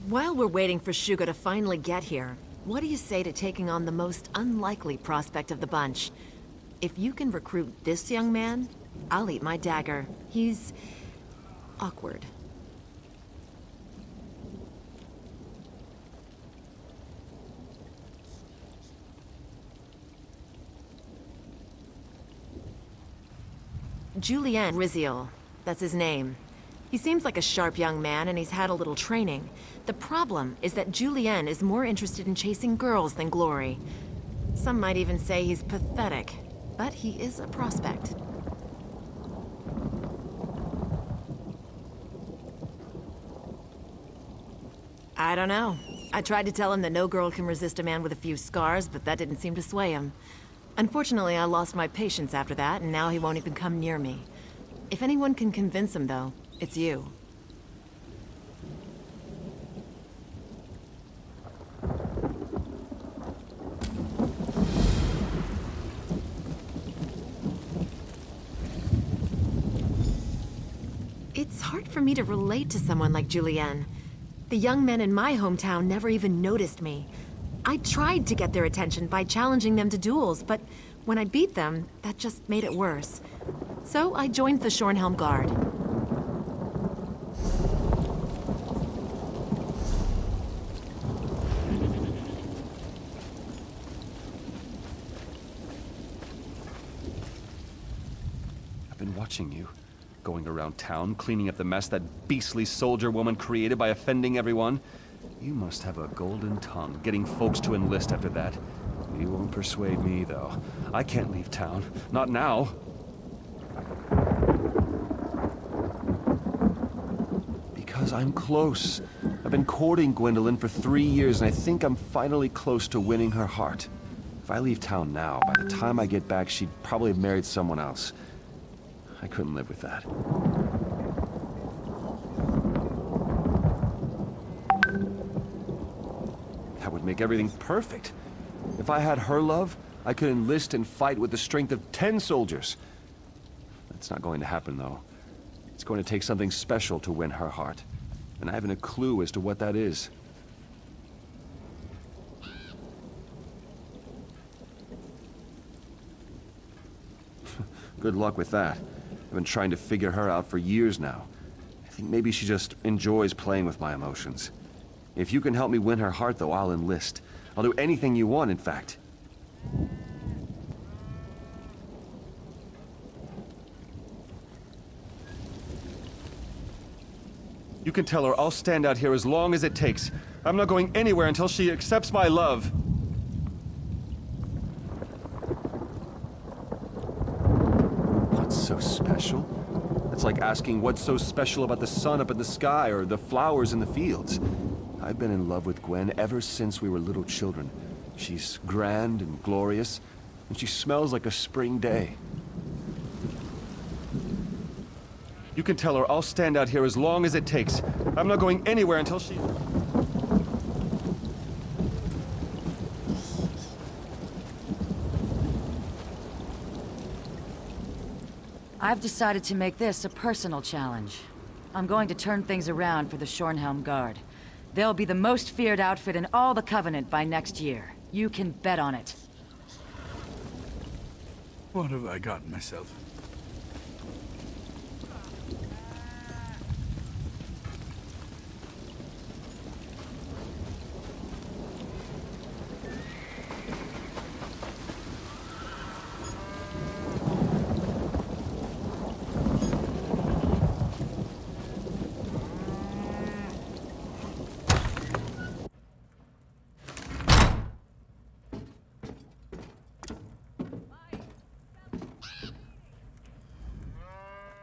While we're waiting for Suga to finally get here, what do you say to taking on the most unlikely prospect of the bunch? If you can recruit this young man, I'll eat my dagger. He's awkward. Julien Rissiel, that's his name. He seems like a sharp young man and he's had a little training. The problem is that Julien is more interested in chasing girls than glory. Some might even say he's pathetic, but he is a prospect. I don't know. I tried to tell him that no girl can resist a man with a few scars, but that didn't seem to sway him. Unfortunately, I lost my patience after that, and now he won't even come near me. If anyone can convince him, though, it's you. It's hard for me to relate to someone like Julien. The young men in my hometown never even noticed me. I tried to get their attention by challenging them to duels, but when I beat them, that just made it worse. So I joined the Shornhelm Guard. I've been watching you. Going around town, cleaning up the mess that beastly soldier woman created by offending everyone. You must have a golden tongue, getting folks to enlist after that. You won't persuade me, though. I can't leave town. Not now. Because I'm close. I've been courting Gwendolyn for 3 years, and I think I'm finally close to winning her heart. If I leave town now, by the time I get back, she'd probably have married someone else. I couldn't live with that. That would make everything perfect. If I had her love, I could enlist and fight with the strength of 10 soldiers. That's not going to happen, though. It's going to take something special to win her heart. And I haven't a clue as to what that is. Good luck with that. I've been trying to figure her out for years now. I think maybe she just enjoys playing with my emotions. If you can help me win her heart, though, I'll enlist. I'll do anything you want, in fact. You can tell her I'll stand out here as long as it takes. I'm not going anywhere until she accepts my love. What's so special? It's like asking what's so special about the sun up in the sky or the flowers in the fields. I've been in love with Gwen ever since we were little children. She's grand and glorious, and she smells like a spring day. You can tell her I'll stand out here as long as it takes. I'm not going anywhere until she... I've decided to make this a personal challenge. I'm going to turn things around for the Shornhelm Guard. They'll be the most feared outfit in all the Covenant by next year. You can bet on it. What have I gotten myself?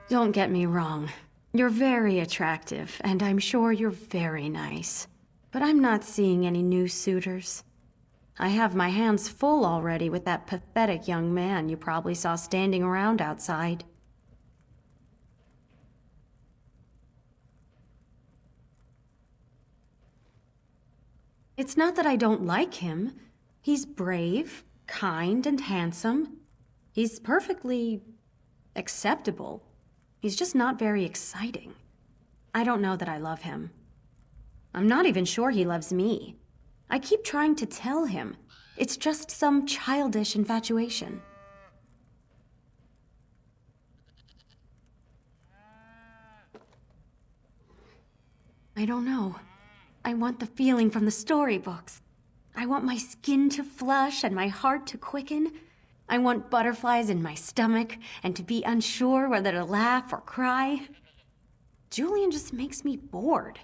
Don't get me wrong. You're very attractive, and I'm sure you're very nice. But I'm not seeing any new suitors. I have my hands full already with that pathetic young man you probably saw standing around outside. It's not that I don't like him. He's brave, kind, and handsome. He's perfectly acceptable. He's just not very exciting. I don't know that I love him. I'm not even sure he loves me. I keep trying to tell him. It's just some childish infatuation. I don't know. I want the feeling from the storybooks. I want my skin to flush and my heart to quicken. I want butterflies in my stomach and to be unsure whether to laugh or cry. Julien just makes me bored.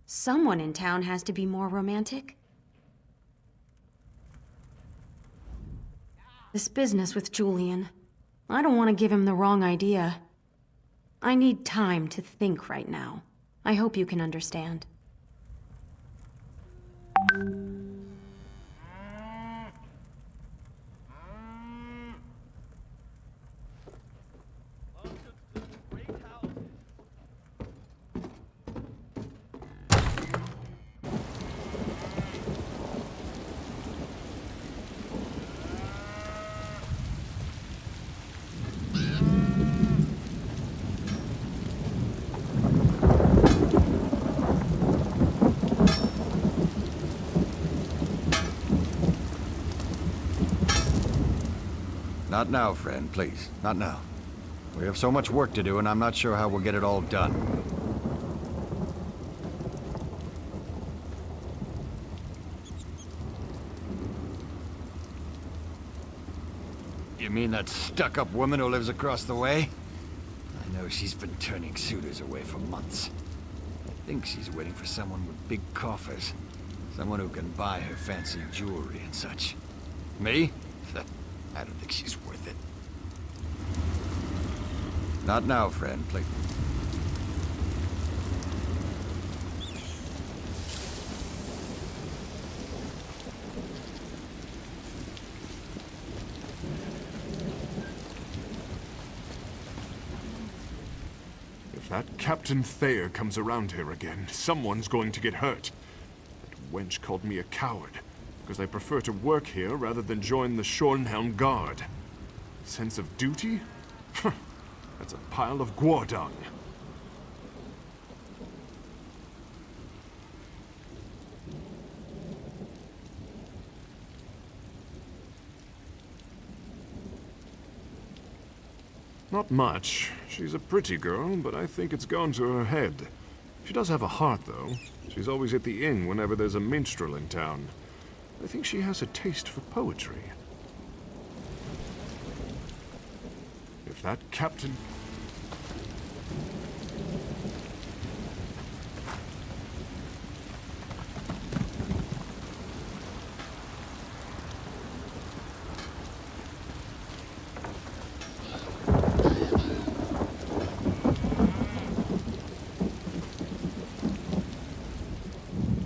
Someone in town has to be more romantic. This business with Julien, I don't want to give him the wrong idea. I need time to think right now. I hope you can understand. Not now, friend, please. Not now. We have so much work to do, and I'm not sure how we'll get it all done. You mean that stuck-up woman who lives across the way? I know she's been turning suitors away for months. I think she's waiting for someone with big coffers. Someone who can buy her fancy jewelry and such. Me? I don't think she's worth it. Not now, friend, please. If that Captain Thayer comes around here again, someone's going to get hurt. That wench called me a coward, because I prefer to work here rather than join the Shornhelm Guard. Sense of duty? That's a pile of guardung. Not much. She's a pretty girl, but I think it's gone to her head. She does have a heart, though. She's always at the inn whenever there's a minstrel in town. I think she has a taste for poetry. If that captain...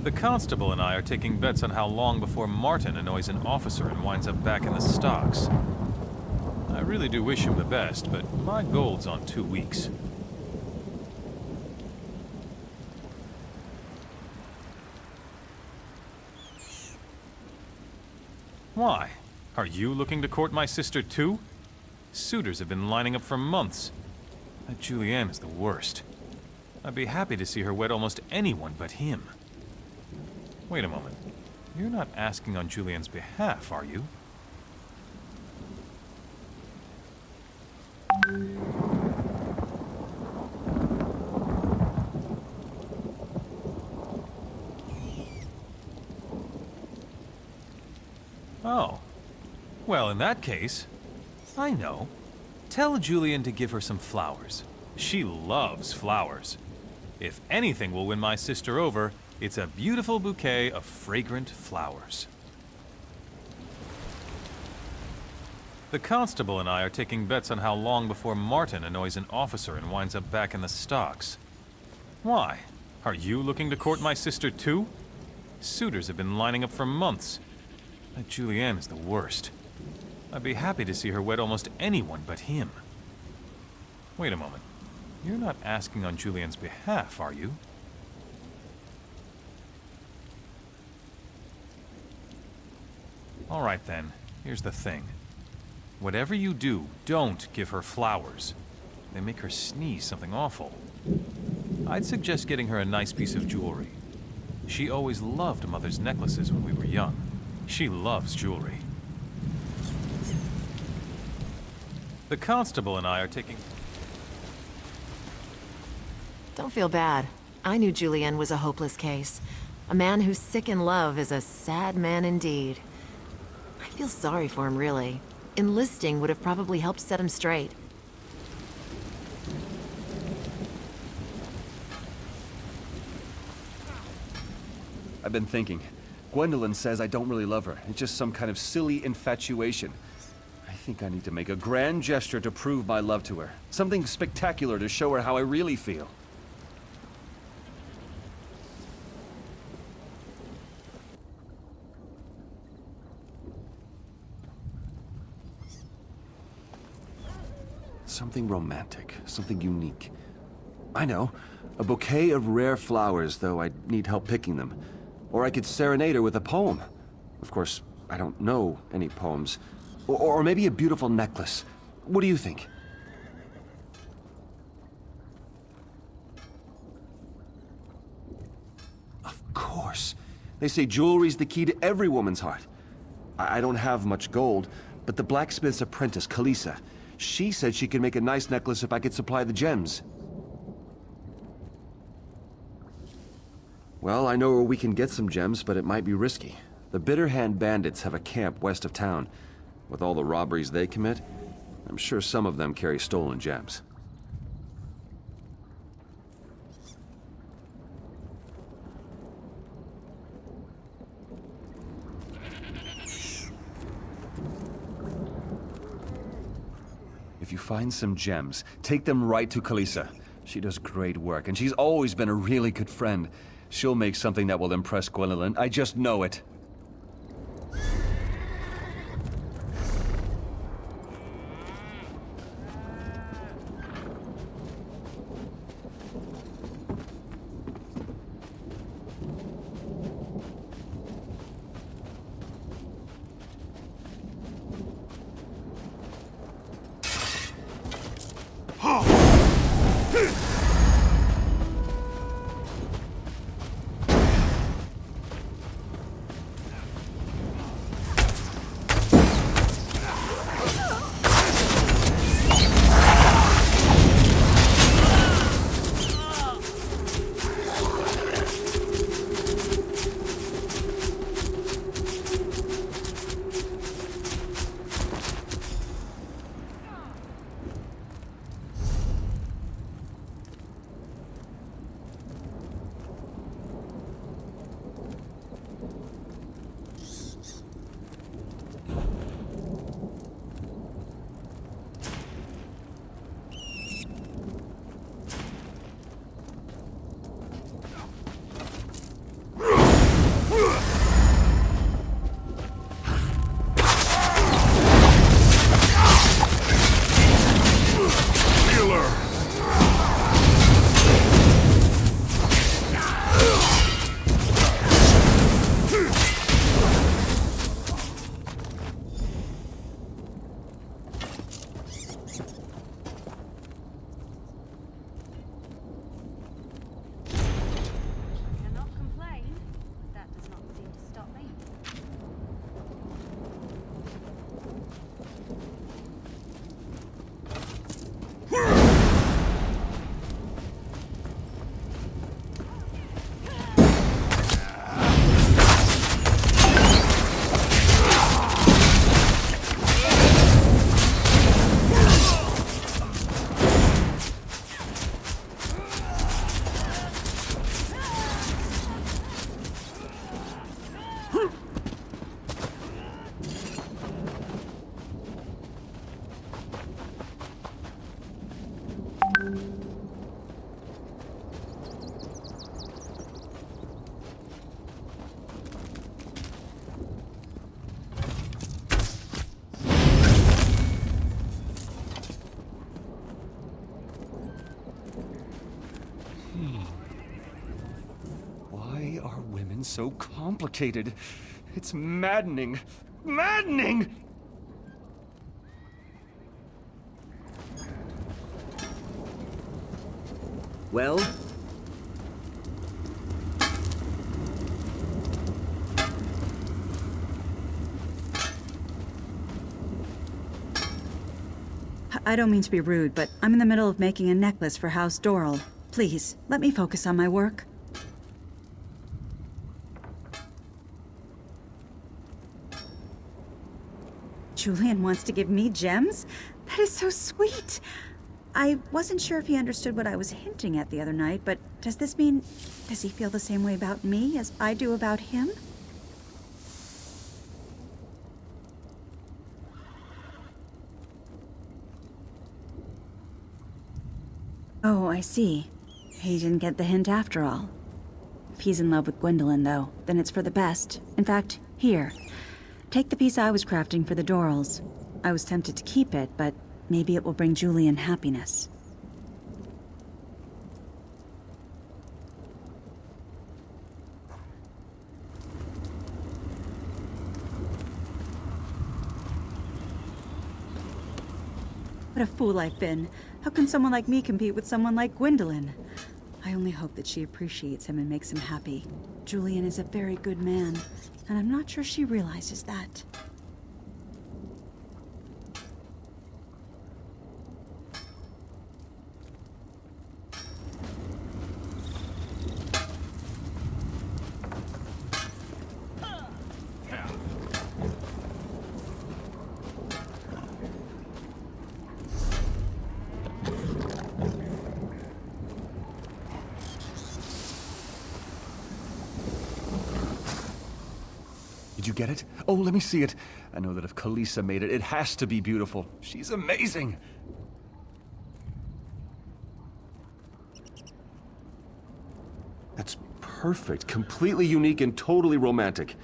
The constable and I are taking bets on how long before Martin annoys an officer and winds up back in the stocks. I really do wish him the best, but my gold's on 2 weeks. Why? Are you looking to court my sister too? Suitors have been lining up for months. That Julien is the worst. I'd be happy to see her wed almost anyone but him. Wait a moment. You're not asking on Julien's behalf, are you? Oh. Well, in that case, I know. Tell Julien to give her some flowers. She loves flowers. If anything will win my sister over, it's a beautiful bouquet of fragrant flowers. The constable and I are taking bets on how long before Martin annoys an officer and winds up back in the stocks. Why? Are you looking to court my sister too? Suitors have been lining up for months. That Julien is the worst. I'd be happy to see her wed almost anyone but him. Wait a moment. You're not asking on Julien's behalf, are you? All right then, here's the thing. Whatever you do, don't give her flowers. They make her sneeze something awful. I'd suggest getting her a nice piece of jewelry. she always loved Mother's necklaces when we were young. She loves jewelry. The constable and I are taking... Don't feel bad. I knew Julien was a hopeless case. A man who's sick in love is a sad man indeed. I feel sorry for him, really. Enlisting would have probably helped set him straight. I've been thinking. Gwendolyn says I don't really love her. It's just some kind of silly infatuation. I think I need to make a grand gesture to prove my love to her. Something spectacular to show her how I really feel. Something romantic, something unique. I know, a bouquet of rare flowers, though I'd need help picking them. Or I could serenade her with a poem. Of course, I don't know any poems. Or maybe a beautiful necklace. What do you think? Of course. They say jewelry's the key to every woman's heart. I don't have much gold, but the blacksmith's apprentice, Kalisa, she said she could make a nice necklace if I could supply the gems. Well, I know where we can get some gems, but it might be risky. The Bitter Hand bandits have a camp west of town. With all the robberies they commit, I'm sure some of them carry stolen gems. If you find some gems, take them right to Kalisa. She does great work, and she's always been a really good friend. She'll make something that will impress Gwendolyn. I just know it. Why are women so complicated? It's maddening. Maddening! Well? I don't mean to be rude, but I'm in the middle of making a necklace for House Doral. Please, let me focus on my work. Julien wants to give me gems? That is so sweet! I wasn't sure if he understood what I was hinting at the other night, but does this mean... does he feel the same way about me as I do about him? Oh, I see. He didn't get the hint after all. If he's in love with Gwendolyn, though, then it's for the best. In fact, here. Take the piece I was crafting for the Dorals. I was tempted to keep it, but maybe it will bring Julien happiness. What a fool I've been. How can someone like me compete with someone like Gwendolyn? I only hope that she appreciates him and makes him happy. Julien is a very good man, and I'm not sure she realizes that. Did you get it? Oh, let me see it. I know that if Kalisa made it, it has to be beautiful. She's amazing. That's perfect, completely unique and totally romantic.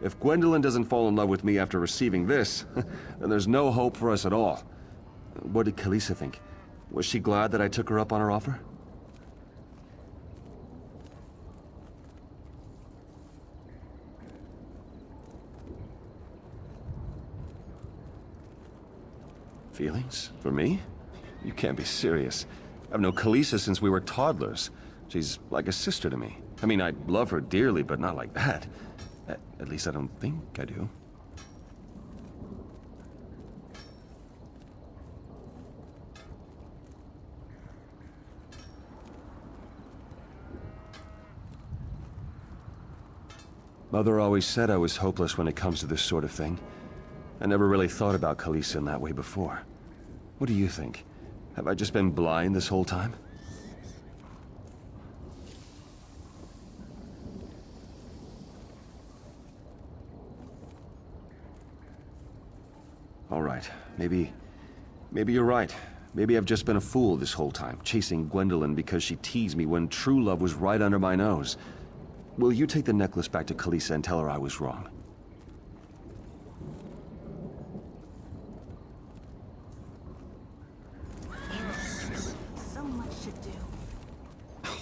If Gwendolyn doesn't fall in love with me after receiving this, then there's no hope for us at all. What did Kalisa think? Was she glad that I took her up on her offer? Feelings? For me? You can't be serious. I've known Kalisa since we were toddlers. She's like a sister to me. I mean, I love her dearly, but not like that. At least I don't think I do. Mother always said I was hopeless when it comes to this sort of thing. I never really thought about Kalisa in that way before. What do you think? Have I just been blind this whole time? All right, maybe you're right. Maybe I've just been a fool this whole time, chasing Gwendolyn because she teased me when true love was right under my nose. Will you take the necklace back to Kalisa and tell her I was wrong? So much to do.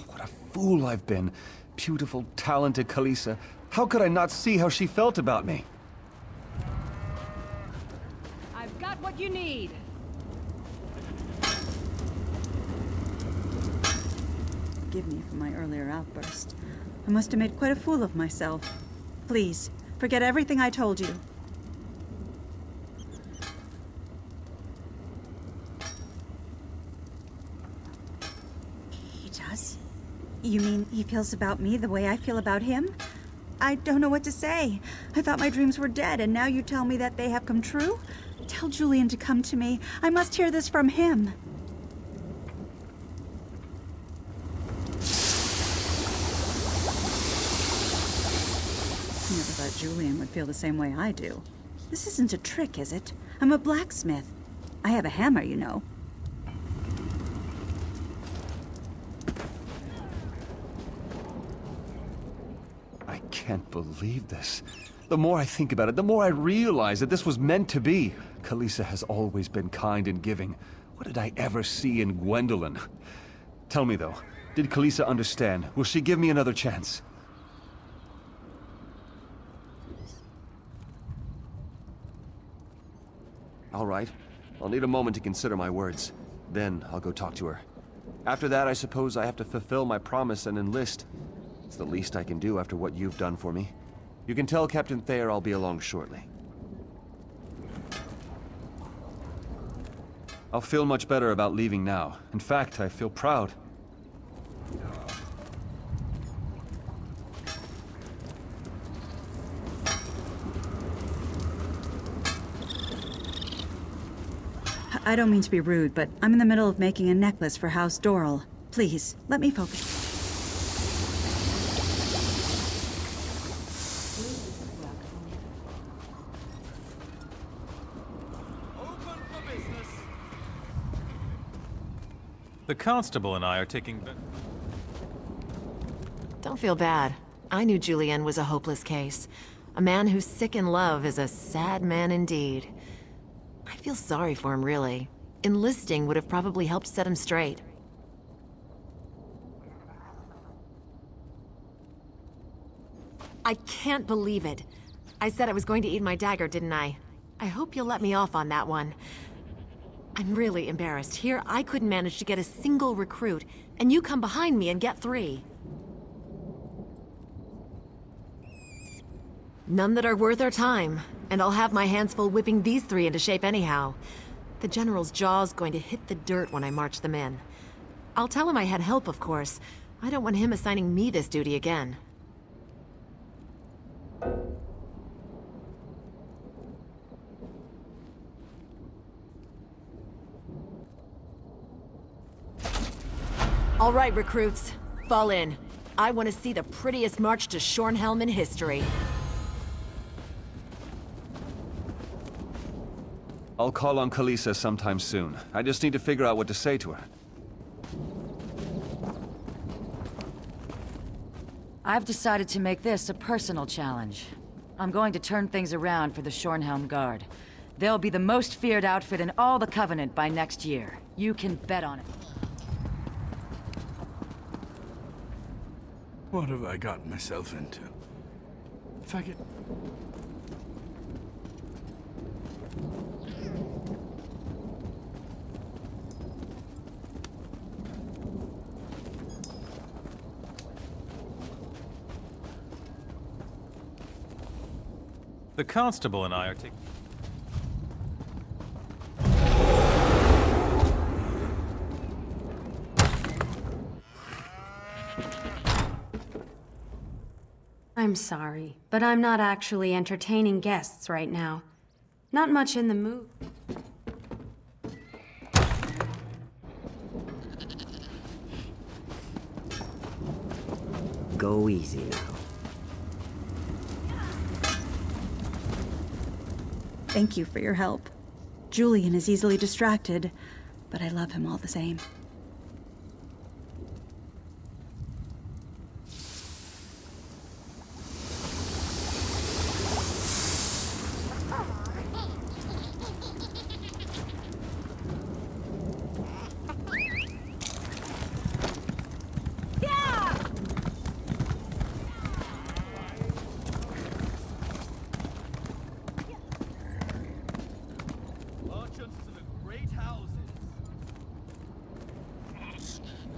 What a fool I've been. Beautiful, talented Kalisa. How could I not see how she felt about me? I've got what you need. Forgive me for my earlier outburst. I must have made quite a fool of myself. Please, forget everything I told you. He does? You mean he feels about me the way I feel about him? I don't know what to say. I thought my dreams were dead, and now you tell me that they have come true? Tell Julien to come to me. I must hear this from him. I never thought Julien would feel the same way I do. This isn't a trick, is it? I'm a blacksmith. I have a hammer, you know. I can't believe this. The more I think about it, the more I realize that this was meant to be. Kalisa has always been kind and giving. What did I ever see in Gwendolyn? Tell me though, did Kalisa understand? Will she give me another chance? All right. I'll need a moment to consider my words. Then I'll go talk to her. After that, I suppose I have to fulfill my promise and enlist. It's the least I can do after what you've done for me. You can tell Captain Thayer I'll be along shortly. I'll feel much better about leaving now. In fact, I feel proud. I don't mean to be rude, but I'm in the middle of making a necklace for House Doral. Please, let me focus. The constable and I are taking... Don't feel bad. I knew Julien was a hopeless case. A man who's sick in love is a sad man indeed. I feel sorry for him, really. Enlisting would have probably helped set him straight. I can't believe it. I said I was going to eat my dagger, didn't I? I hope you'll let me off on that one. I'm really embarrassed. Here, I couldn't manage to get a single recruit, and you come behind me and get 3. None that are worth our time, and I'll have my hands full whipping these 3 into shape anyhow. The General's jaw's going to hit the dirt when I march them in. I'll tell him I had help, of course. I don't want him assigning me this duty again. All right, recruits. Fall in. I want to see the prettiest march to Shornhelm in history. I'll call on Kalisa sometime soon. I just need to figure out what to say to her. I've decided to make this a personal challenge. I'm going to turn things around for the Shornhelm Guard. They'll be the most feared outfit in all the Covenant by next year. You can bet on it. What have I gotten myself into? If I could... The constable and I are taking... I'm sorry, but I'm not actually entertaining guests right now. Not much in the mood. Go easy now. Thank you for your help. Julien is easily distracted, but I love him all the same.